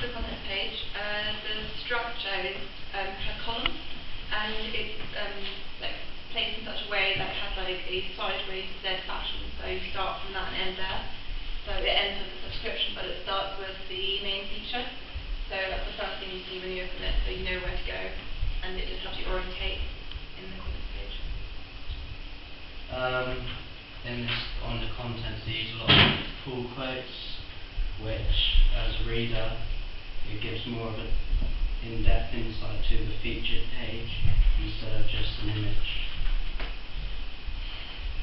the content page, the structure is, has columns, and it's like placed in such a way that it has like a sideways Z fashion. So you start from that and end there. So it ends with the subscription, but it starts with the main feature. So that's the first thing you see when you open it, so you know where to go, and it just helps you orientate in the content page. On the contents, they use a lot of pull quotes, which, as a reader, it gives more of an in-depth insight to the featured page instead of just an image.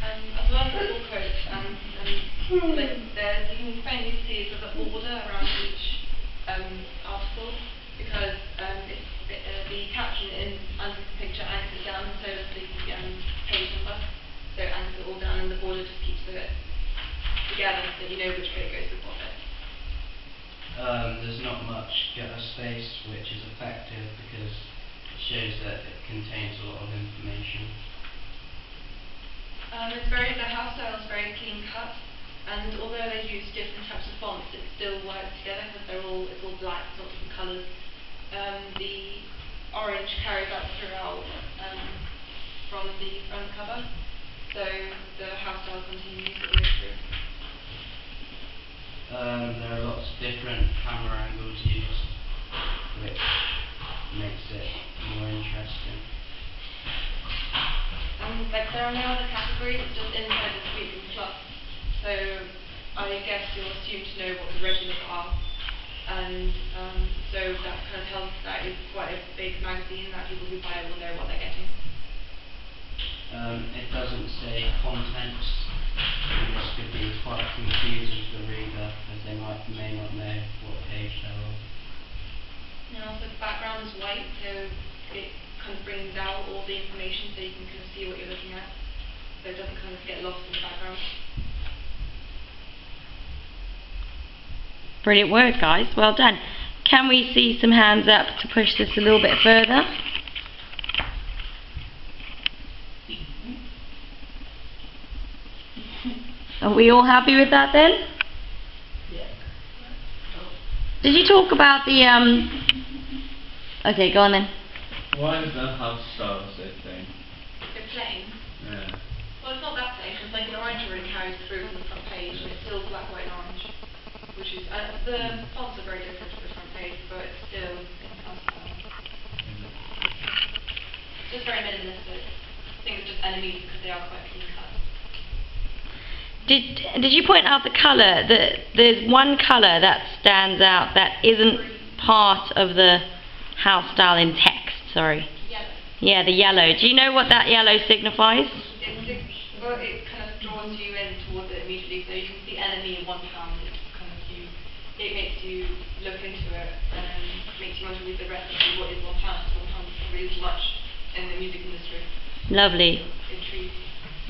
As well as the pull quotes, like you can faintly see sort of order around each article, because the caption under the picture anchors down, so does the page number. So it anchors it all down, and the border just keeps it together, so you know which way it goes with what bit. There's not much gutter space, which is effective because it shows that it contains a lot of information. The house style is very clean cut, and although they use different types of fonts, it still works together because it's all black, it's not different colours. The orange carries out throughout from the front cover, so the house style continues all the way through. There are lots of different camera angles used, which makes it more interesting. Like there are no other categories, it's just inside the suite and plus. So I guess you're assumed to know what the regulars are, and so that kind of tells that it's quite a big magazine that people who buy it will know what they're getting. It doesn't say contents, and this could be quite confusing to the reader, as they may not know what page they're on. And also the background is white, so it kind of brings out all the information so you can kind of see what you're looking at, so it doesn't kind of get lost in the background. Brilliant work, guys. Well done. Can we see some hands up to push this a little bit further? Are we all happy with that then? Yeah. Did you talk about the Okay, go on then. Why is the house style so plain? It's plain. Yeah. Well, it's not that plain, because like the orange already carries through from the front page, and it's still black, white, and orange, which is the fonts are very different to the front page, but it's still in house style. It's just very minimalistic. I think it's just NME because they are quite clean cut. Did you point out the colour? There's one colour that stands out that isn't part of the house style in text, sorry. Yellow. Yeah, the yellow. Do you know what that yellow signifies? It kind of draws you in towards it immediately, so you can see NME £1, it makes you look into it, and makes you want to read the rest and see what is £1. £1 is really much in the music industry. Lovely. Intrigued.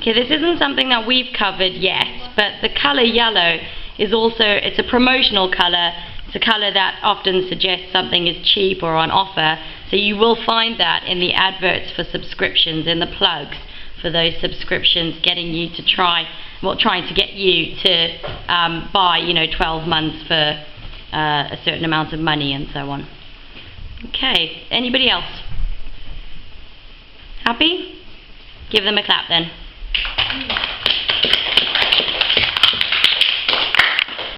Okay, this isn't something that we've covered yet, but the colour yellow is also, it's a promotional colour. It's a colour that often suggests something is cheap or on offer. So you will find that in the adverts for subscriptions, in the plugs for those subscriptions, getting you to trying to get you to buy, 12 months for a certain amount of money and so on. Okay, anybody else? Happy? Give them a clap then.